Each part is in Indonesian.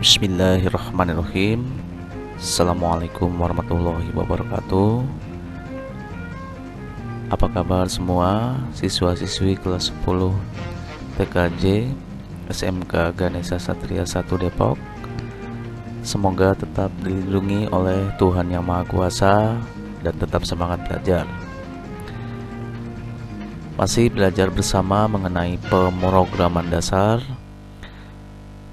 Bismillahirrahmanirrahim. Assalamualaikum warahmatullahi wabarakatuh. Apa kabar semua siswa-siswi kelas 10 TKJ SMK Ganesha Satria 1 Depok? Semoga tetap dilindungi oleh Tuhan Yang Maha Kuasa dan tetap semangat belajar. Masih belajar bersama mengenai pemrograman dasar.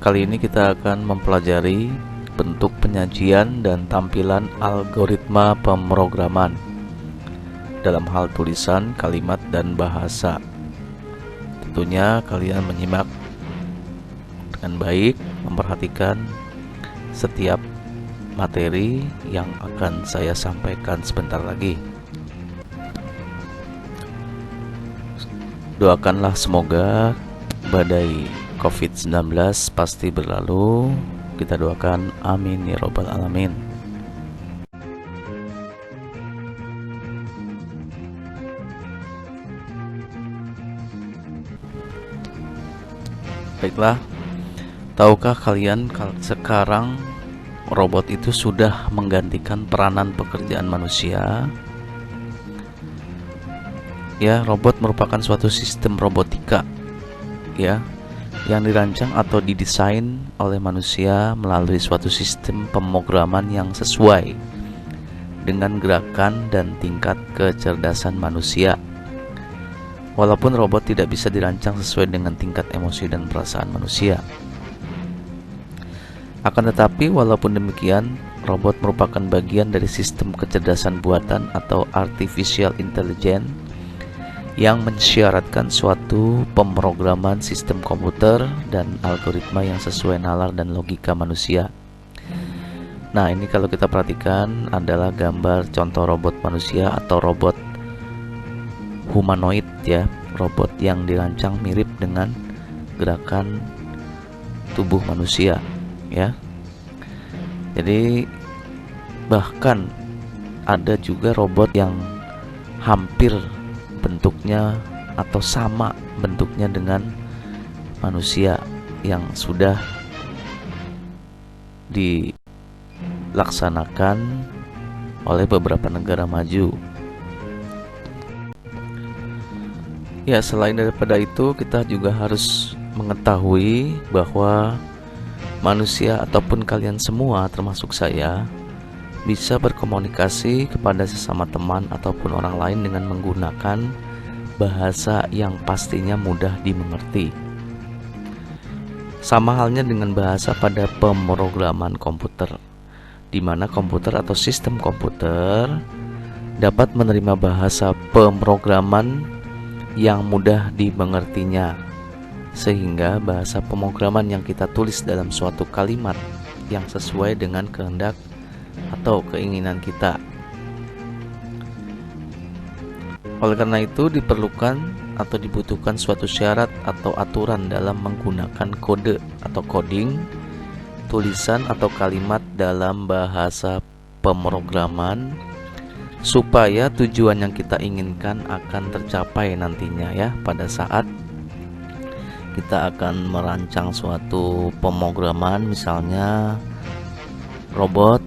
Kali ini kita akan mempelajari bentuk penyajian dan tampilan algoritma pemrograman dalam hal tulisan, kalimat, dan bahasa. Tentunya kalian menyimak dengan baik, memperhatikan setiap materi yang akan saya sampaikan sebentar lagi. Doakanlah semoga badai COVID-19 pasti berlalu. Kita doakan amin ya robbal alamin. Baiklah, tahukah kalian kalau sekarang robot itu sudah menggantikan peranan pekerjaan manusia? Ya, robot merupakan suatu sistem robotika ya yang dirancang atau didesain oleh manusia melalui suatu sistem pemrograman yang sesuai dengan gerakan dan tingkat kecerdasan manusia. Walaupun robot tidak bisa dirancang sesuai dengan tingkat emosi dan perasaan manusia. Akan tetapi walaupun demikian, robot merupakan bagian dari sistem kecerdasan buatan atau artificial intelligence yang mensyaratkan suatu pemrograman sistem komputer dan algoritma yang sesuai nalar dan logika manusia. Nah, ini kalau kita perhatikan adalah gambar contoh robot manusia atau robot humanoid ya, robot yang dirancang mirip dengan gerakan tubuh manusia ya. Jadi bahkan ada juga robot yang hampir bentuknya atau sama bentuknya dengan manusia yang sudah dilaksanakan oleh beberapa negara maju. Ya, selain daripada itu kita juga harus mengetahui bahwa manusia ataupun kalian semua termasuk saya bisa berkomunikasi kepada sesama teman ataupun orang lain dengan menggunakan bahasa yang pastinya mudah dimengerti. Sama halnya dengan bahasa pada pemrograman komputer, di mana komputer atau sistem komputer dapat menerima bahasa pemrograman yang mudah dimengertinya, sehingga bahasa pemrograman yang kita tulis dalam suatu kalimat yang sesuai dengan kehendak atau keinginan kita. Oleh karena itu diperlukan atau dibutuhkan suatu syarat atau aturan dalam menggunakan kode atau coding, tulisan atau kalimat dalam bahasa pemrograman supaya tujuan yang kita inginkan akan tercapai nantinya ya, pada saat kita akan merancang suatu pemrograman, misalnya robot,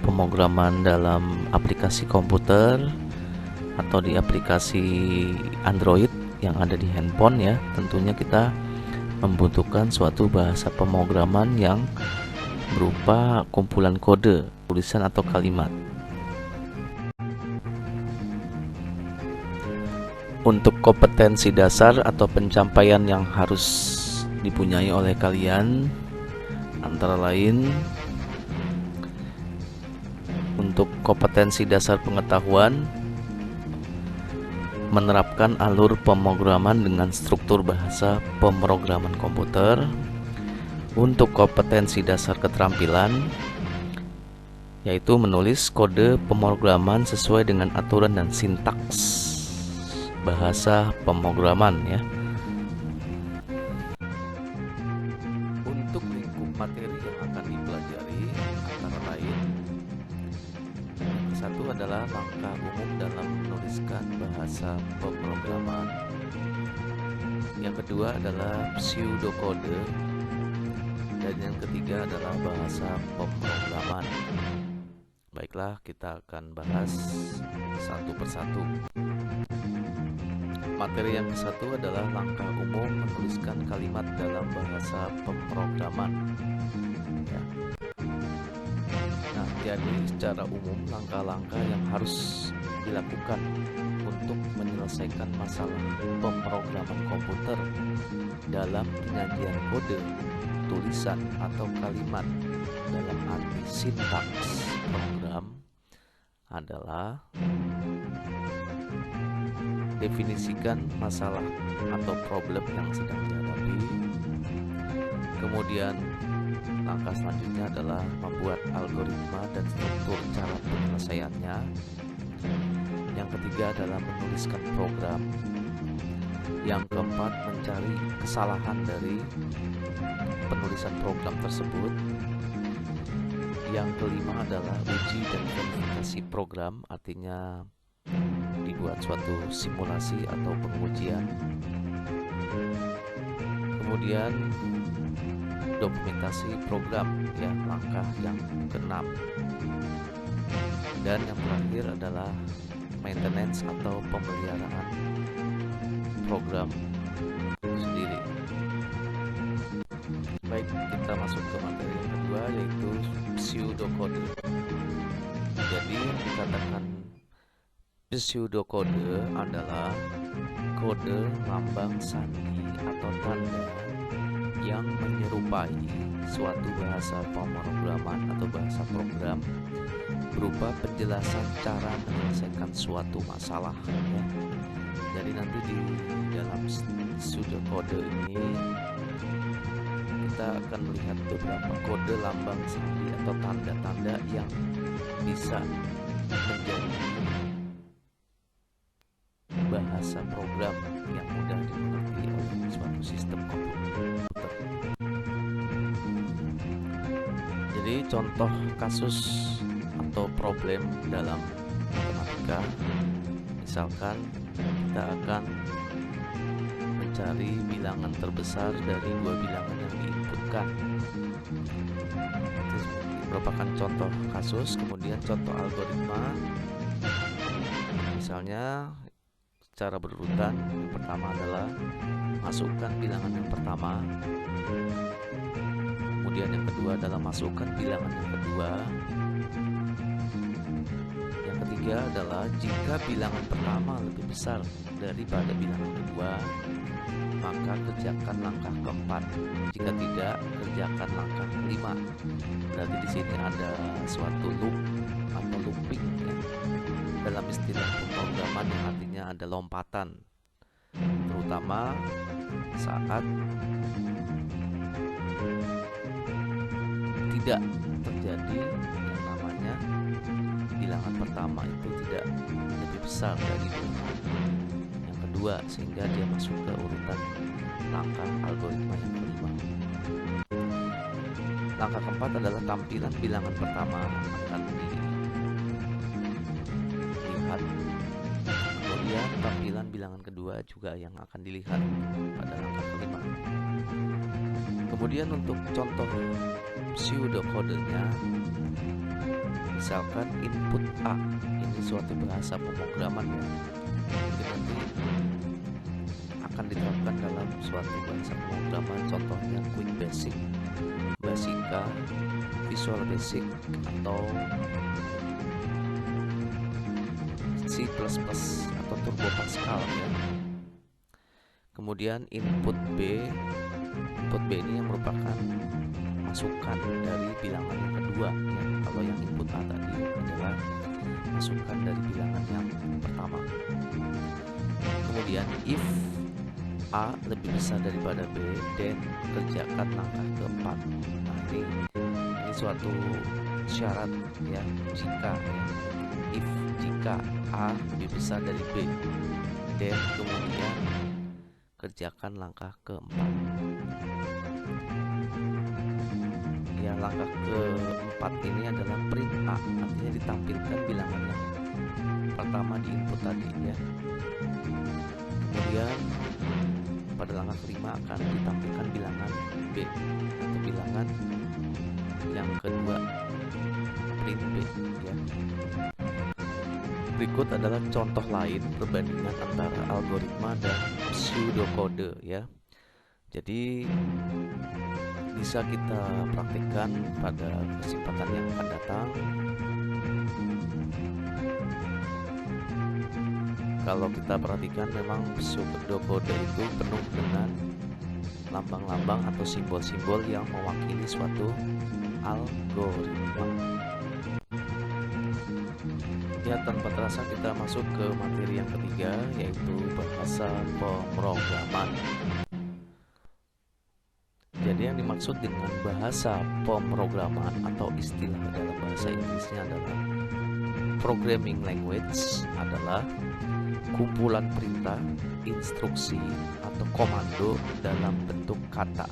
pemrograman dalam aplikasi komputer atau di aplikasi Android yang ada di handphone ya. Tentunya kita membutuhkan suatu bahasa pemrograman yang berupa kumpulan kode, tulisan atau kalimat. Untuk kompetensi dasar atau pencapaian yang harus dipunyai oleh kalian antara lain untuk kompetensi dasar pengetahuan, menerapkan alur pemrograman dengan struktur bahasa pemrograman komputer. Untuk kompetensi dasar keterampilan, yaitu menulis kode pemrograman sesuai dengan aturan dan sintaks bahasa pemrograman ya. Untuk lingkup materi yang akan dipelajari antara lain, satu adalah langkah umum dalam menuliskan bahasa pemrograman. Yang kedua adalah pseudocode. Dan yang ketiga adalah bahasa pemrograman. Baiklah, kita akan bahas satu persatu. Materi yang ke-1 adalah langkah umum menuliskan kalimat dalam bahasa pemrograman. Ya. Nah, jadi secara umum langkah-langkah yang harus dilakukan untuk menyelesaikan masalah pemrograman komputer dalam penyajian kode, tulisan, atau kalimat dalam arti sintaks program adalah definisikan masalah atau problem yang sedang dihadapi. Kemudian langkah selanjutnya adalah membuat algoritma dan struktur cara penyelesaiannya. Yang ketiga adalah menuliskan program. Yang keempat, mencari kesalahan dari penulisan program tersebut. Yang kelima adalah uji dan verifikasi program, artinya dibuat suatu simulasi atau pengujian. Kemudian dokumentasi program, ya, langkah yang keenam. Dan yang terakhir adalah maintenance atau pemeliharaan program itu sendiri. Baik, kita masuk ke materi yang kedua, yaitu pseudocode. Jadi yang dikatakan pseudocode adalah kode lambang sandi atau tanda yang menyerupai suatu bahasa pemrograman atau bahasa program berupa penjelasan cara menyelesaikan suatu masalah, ya. Jadi nanti di dalam pseudocode ini kita akan melihat beberapa kode lambang sandi atau tanda-tanda yang bisa menjadi bahasa program yang mudah dimengerti oleh suatu sistem komputer. Jadi contoh kasus atau problem dalam matematika, misalkan kita akan mencari bilangan terbesar dari dua bilangan yang diinputkan. Itu merupakan contoh kasus. Kemudian contoh algoritma, misalnya secara berurutan. Yang pertama adalah masukkan bilangan yang pertama, kemudian yang kedua adalah masukkan bilangan yang kedua, yang ketiga adalah jika bilangan pertama lebih besar daripada bilangan kedua, maka kerjakan langkah keempat. Jika tidak, kerjakan langkah kelima. Berarti di sini ada suatu loop atau looping, ya, dalam istilah pemrograman, yang artinya ada lompatan, terutama saat tidak terjadi yang namanya bilangan pertama itu tidak lebih besar dari bilangan yang kedua, sehingga dia masuk ke urutan langkah algoritma yang kelima. Langkah keempat adalah tampilan bilangan pertama akan dilihat, kemudian tampilan bilangan kedua juga yang akan dilihat pada langkah kelima. Kemudian untuk contoh pseudocodenya, misalkan input A, ini suatu bahasa pemrograman, ya. Jadi nanti akan diterapkan dalam suatu bahasa pemrograman, contohnya Quick Basic, Basica, Visual Basic, atau C++ atau Turbo Pascal, ya. Kemudian input B ini yang merupakan masukan dari bilangan yang kedua, ya. Kalau yang input A tadi adalah masukan dari bilangan yang pertama. Kemudian if A lebih besar daripada B, dan kerjakan langkah keempat. Nah, ini suatu syarat, ya, jika, ya. If jika A lebih besar dari B, dan kemudian kerjakan langkah keempat. Ya, langkah keempat ini adalah print A, artinya ditampilkan bilangan yang pertama di input tadi, ya. Kemudian pada langkah kelima akan ditampilkan bilangan B atau bilangan bilangan yang kedua, print B ya. Berikut adalah contoh lain perbandingan antara algoritma dan pseudokode ya. Jadi bisa kita praktikkan pada kesempatan yang akan datang. Kalau kita perhatikan, memang pseudokode itu penuh dengan lambang-lambang atau simbol-simbol yang mewakili suatu algoritma. Ya, tanpa terasa kita masuk ke materi yang ketiga, yaitu bahasa pemrograman. Jadi yang dimaksud dengan bahasa pemrograman atau istilah dalam bahasa Inggrisnya adalah programming language adalah kumpulan perintah, instruksi, atau komando dalam bentuk kata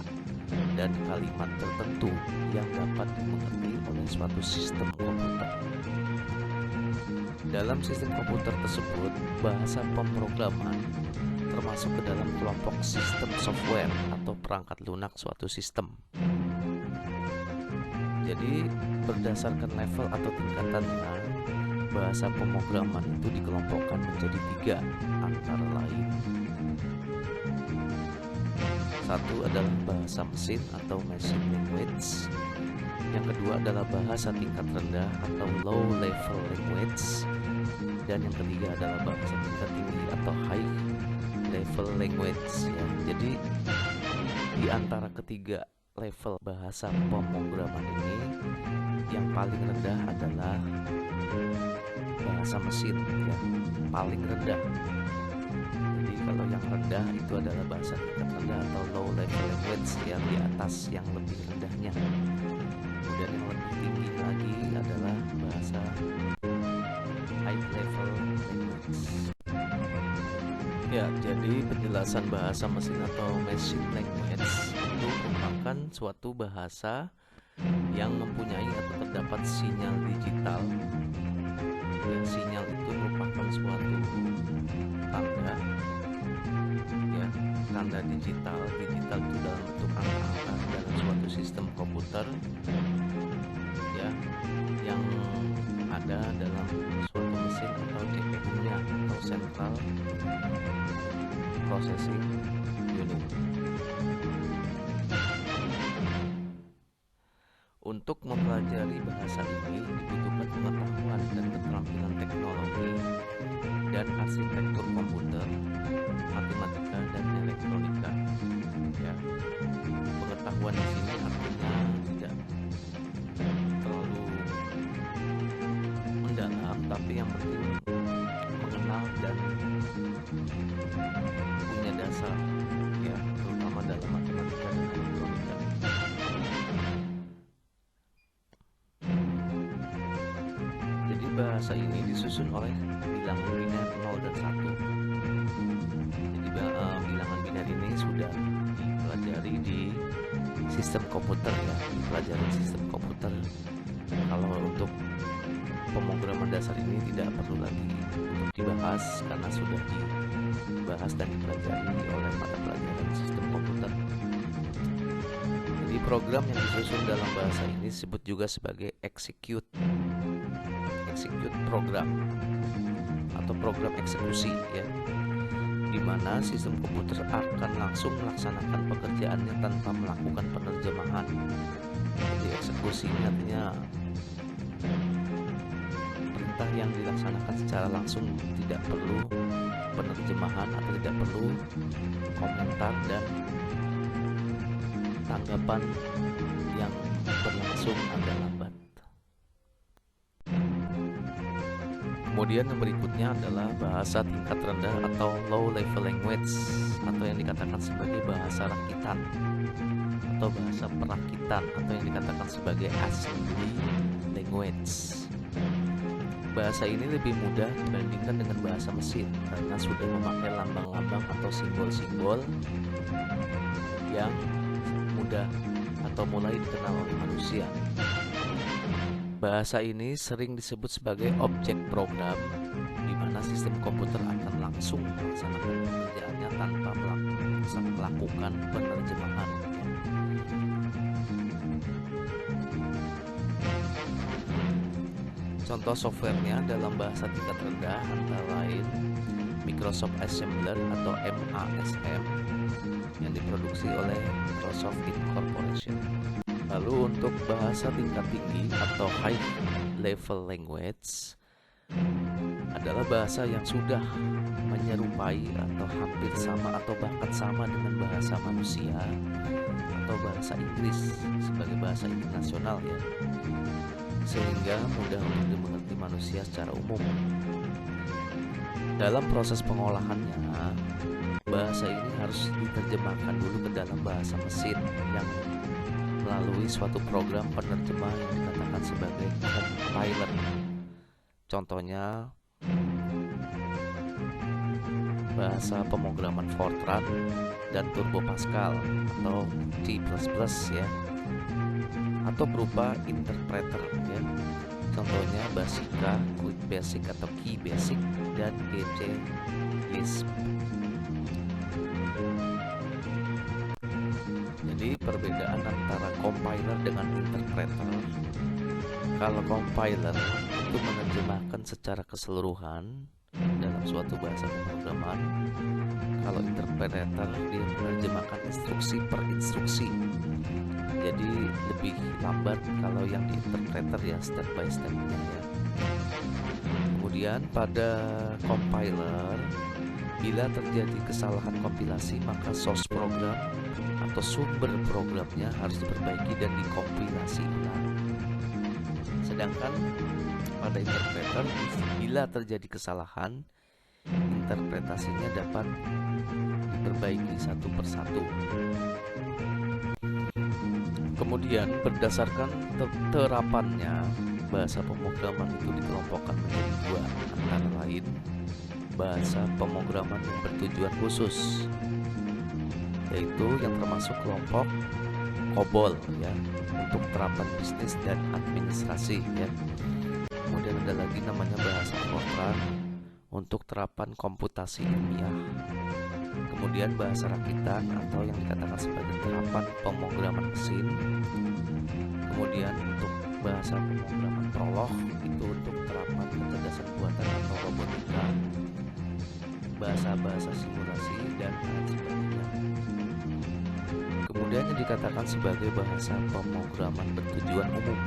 dan kalimat tertentu yang dapat dimengerti oleh suatu sistem komputer. Dalam sistem komputer tersebut, bahasa pemrograman termasuk ke dalam kelompok sistem software atau perangkat lunak suatu sistem. Jadi berdasarkan level atau tingkatannya, bahasa pemrograman itu dikelompokkan menjadi 3, antara lain: satu adalah bahasa mesin atau machine language, yang kedua adalah bahasa tingkat rendah atau low level language, dan yang ketiga adalah bahasa tingkat tinggi atau high level language ya. Jadi di antara ketiga level bahasa pemrograman ini, yang paling rendah adalah bahasa mesin ya, paling rendah. Jadi kalau yang rendah itu adalah bahasa tingkat rendah atau low level language, yang di atas yang lebih rendahnya. Kemudian yang lebih tinggi lagi adalah bahasa high level language. Ya, jadi penjelasan bahasa mesin atau machine language itu merupakan suatu bahasa yang mempunyai atau terdapat sinyal digital. Ya, sinyal itu merupakan suatu tanda ya, tanda digital. Digital itu dalam bentuk angka-angka dalam suatu sistem komputer ya, yang ada dalam suatu mesin atau CPU-nya atau Central Processing Unit. Untuk mempelajari bahasa ini dibutuhkan pengetahuan dan keterampilan teknologi dan arsitektur komputer, matematika dan elektronika. Ya, pengetahuan di sini artinya tidak terlalu mendalam, tapi yang penting mengenal dan punya dasar ya, terutama dalam matematika dan elektronika. Jadi bahasa ini disusun oleh bilangan biner 0 dan 1. Jadi bilangan biner ini sudah dipelajari di sistem komputer ya, pelajaran sistem komputer. Kalau untuk pemrograman dasar ini tidak perlu lagi dibahas karena sudah dibahas dan dipelajari oleh mata pelajaran sistem komputer. Jadi program yang disusun dalam bahasa ini disebut juga sebagai execute program atau program eksekusi ya, di mana sistem komputer akan langsung melaksanakan pekerjaannya tanpa melakukan penerjemahan. Jadi eksekusi ini artinya perintah yang dilaksanakan secara langsung, tidak perlu penerjemahan atau tidak perlu komentar dan tanggapan yang berlangsung agak lambat. Kemudian yang berikutnya adalah bahasa tingkat rendah atau low level language, atau yang dikatakan sebagai bahasa rakitan atau bahasa perakitan, atau yang dikatakan sebagai assembly language. Bahasa ini lebih mudah dibandingkan dengan bahasa mesin karena sudah memakai lambang-lambang atau simbol-simbol yang mudah atau mulai dikenal oleh manusia. Bahasa ini sering disebut sebagai objek program, di mana sistem komputer akan langsung melaksanakan pekerjaannya tanpa melakukan penerjemahan. Contoh softwarenya dalam bahasa tingkat rendah antara lain Microsoft Assembler atau MASM yang diproduksi oleh Microsoft Incorporation. Lalu untuk bahasa tingkat tinggi atau high level language adalah bahasa yang sudah menyerupai atau hampir sama atau bahkan sama dengan bahasa manusia atau bahasa Inggris sebagai bahasa internasional ya, sehingga mudah untuk dimengerti manusia secara umum. Dalam proses pengolahannya, bahasa ini harus diterjemahkan dulu ke dalam bahasa mesin yang melalui suatu program penerjemah yang dikatakan sebagai compiler. Contohnya bahasa pemrograman Fortran dan Turbo Pascal atau C++ ya, atau berupa interpreter ya. Contohnya Basica, Quick Basic atau Key Basic dan GC Lisp. Jadi perbedaan antara compiler dengan interpreter. Kalau compiler itu menerjemahkan secara keseluruhan dalam suatu bahasa pemrograman. Kalau interpreter dia menerjemahkan instruksi per instruksi. Jadi lebih lambat kalau yang di interpreter ya, step by stepnya ya. Kemudian pada compiler, bila terjadi kesalahan kompilasi maka source program atau sumber programnya harus diperbaiki dan dikompilasi ulang. Sedangkan pada interpreter, bila terjadi kesalahan, interpretasinya dapat diperbaiki satu persatu. Kemudian berdasarkan terapannya, bahasa pemrograman itu dikelompokkan menjadi dua, antara lain bahasa pemrograman yang bertujuan khusus, yaitu yang termasuk kelompok COBOL ya, untuk terapan bisnis dan administrasi ya. Kemudian ada lagi namanya bahasa Fortran untuk terapan komputasi ilmiah. Kemudian bahasa rakitan atau yang dikatakan sebagai terapan pemrograman mesin. Kemudian untuk bahasa pemrograman Prolog itu untuk terapan kecerdasan buatan atau robotika, bahasa-bahasa simulasi dan lain sebagainya. Kemudian yang dikatakan sebagai bahasa pemrograman bertujuan umum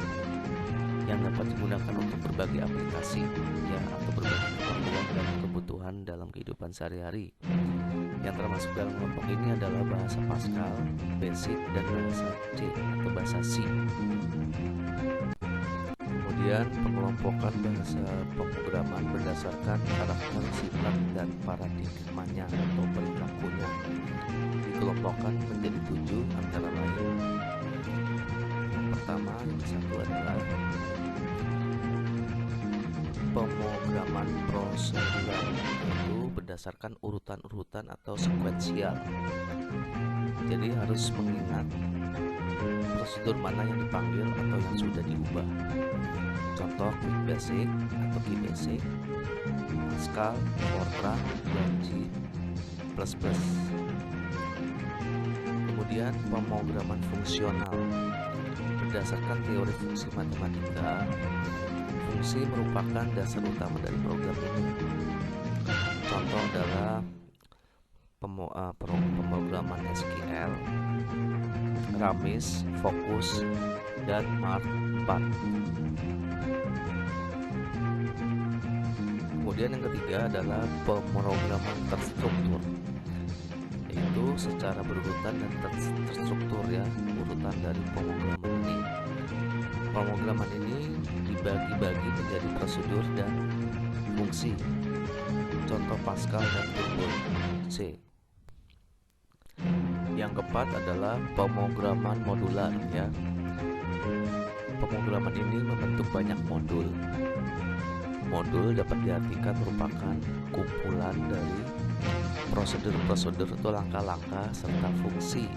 yang dapat digunakan untuk berbagai aplikasi ya, atau berbagai keperluan dan kebutuhan dalam kehidupan sehari-hari. Yang termasuk dalam kelompok ini adalah bahasa Pascal, Basic, dan bahasa C atau bahasa C. Kemudian pengelompokan bahasa pemrograman berdasarkan karakter, sifat, dan paradigmanya atau perilakunya dikelompokkan menjadi 7 antara lain. Yang pertama, yang satu adalah pemrograman prosedural, itu berdasarkan urutan-urutan atau sekuensial. Jadi harus mengingat prosedur mana yang dipanggil atau yang sudah diubah. Contoh Quick Basic atau Key Basic, Pascal, Fortran, dan C++. Kemudian pemrograman fungsional berdasarkan teori fungsi matematika. Fungsi merupakan dasar utama dari program ini. Contoh adalah pemrograman SQL, Ramis, Focus, dan Mark IV. Kemudian yang ketiga adalah pemrograman terstruktur, yaitu secara berurutan dan terstruktur ya, urutan dari pemrograman ini. Pemrograman ini dibagi-bagi menjadi prosedur dan fungsi. Contoh Pascal dan Turbo C. Yang keempat adalah pemrograman modular ya. Pemrograman ini membentuk banyak modul. Modul dapat diartikan merupakan kumpulan dari prosedur-prosedur atau langkah-langkah serta fungsi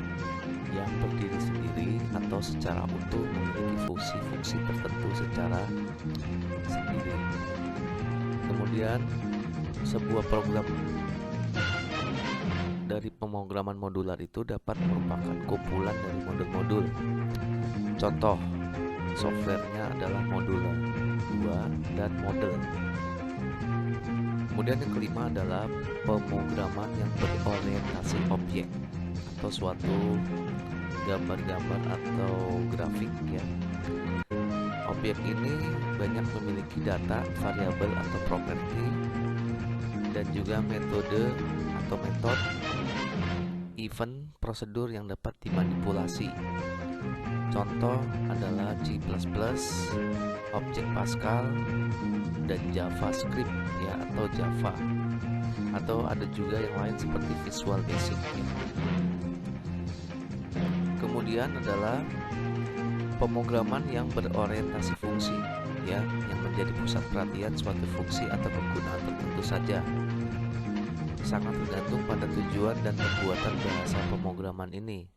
yang berdiri sendiri atau secara utuh memiliki fungsi-fungsi tertentu secara sendiri. Kemudian sebuah program dari pemrograman modular itu dapat merupakan kumpulan dari modul-modul. Contoh softwarenya adalah modular. kedua, dan model. Kemudian yang kelima adalah pemrograman yang berorientasi objek atau suatu gambar-gambar atau grafik ya. Objek ini banyak memiliki data, variabel atau properti, dan juga metode atau event, prosedur yang dapat dimanipulasi. Contoh adalah C++, Object Pascal, dan JavaScript ya, atau Java. Atau ada juga yang lain seperti Visual Basic ya. Kemudian adalah pemrograman yang berorientasi fungsi ya, yang menjadi pusat perhatian suatu fungsi atau penggunaan tertentu saja. Sangat tergantung pada tujuan dan pembuatan bahasa pemrograman ini.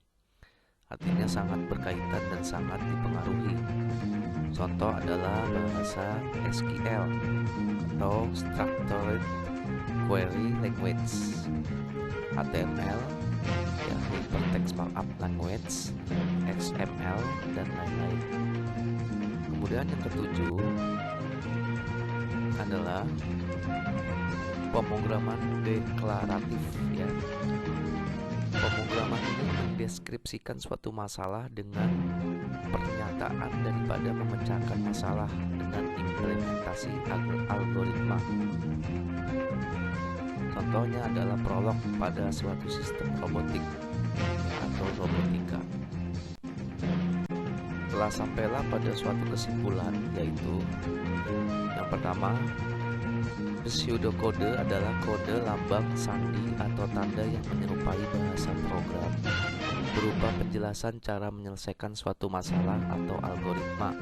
Artinya sangat berkaitan dan sangat dipengaruhi. Contoh adalah bahasa SQL atau Structured Query Language, HTML ya, Hypertext Markup Language, XML, dan lain-lain. Kemudian yang ketujuh adalah pemrograman deklaratif ya. Pemrograman ini mendeskripsikan suatu masalah dengan pernyataan daripada memecahkan masalah dengan implementasi algoritma. Contohnya adalah prolog pada suatu sistem robotik atau robotika. Telah sampailah pada suatu kesimpulan, yaitu yang pertama, pseudokode adalah kode lambang sandi atau tanda yang menyerupai bahasa program berupa penjelasan cara menyelesaikan suatu masalah atau algoritma.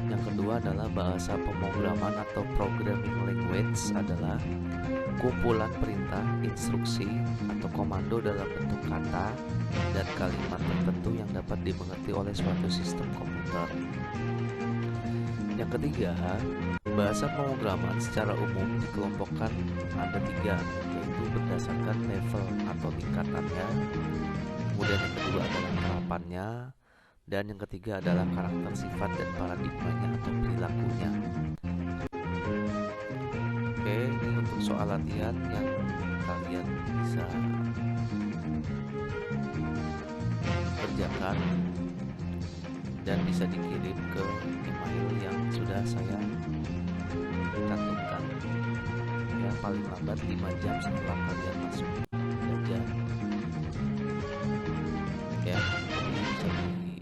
Yang kedua adalah bahasa pemrograman atau programming language adalah kumpulan perintah, instruksi, atau komando dalam bentuk kata dan kalimat tertentu yang dapat dimengerti oleh suatu sistem komputer. Yang ketiga, bahasa pemrograman secara umum dikelompokkan ada tiga, yaitu berdasarkan level atau tingkatannya. Kemudian yang kedua adalah terapannya, dan yang ketiga adalah karakter sifat dan paradigmanya atau perilakunya. Oke, ini untuk soal latihan yang kalian bisa kerjakan dan bisa dikirim ke email yang sudah saya cantumkan ya, paling lambat 5 jam setelah kalian masuk belajar ya. Jadi bisa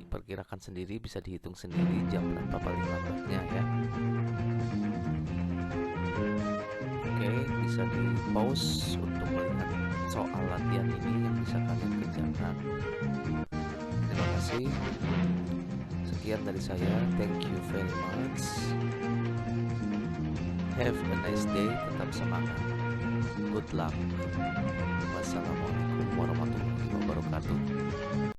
diperkirakan sendiri, bisa dihitung sendiri jam berapa paling lambatnya ya. Oke, bisa di pause untuk melihat soal latihan ini yang bisa kalian kerjakan. Terima kasih. Sekian dari saya. Thank you very much. Have a nice day. Tetap semangat. Good luck. Wassalamualaikum warahmatullahi wabarakatuh.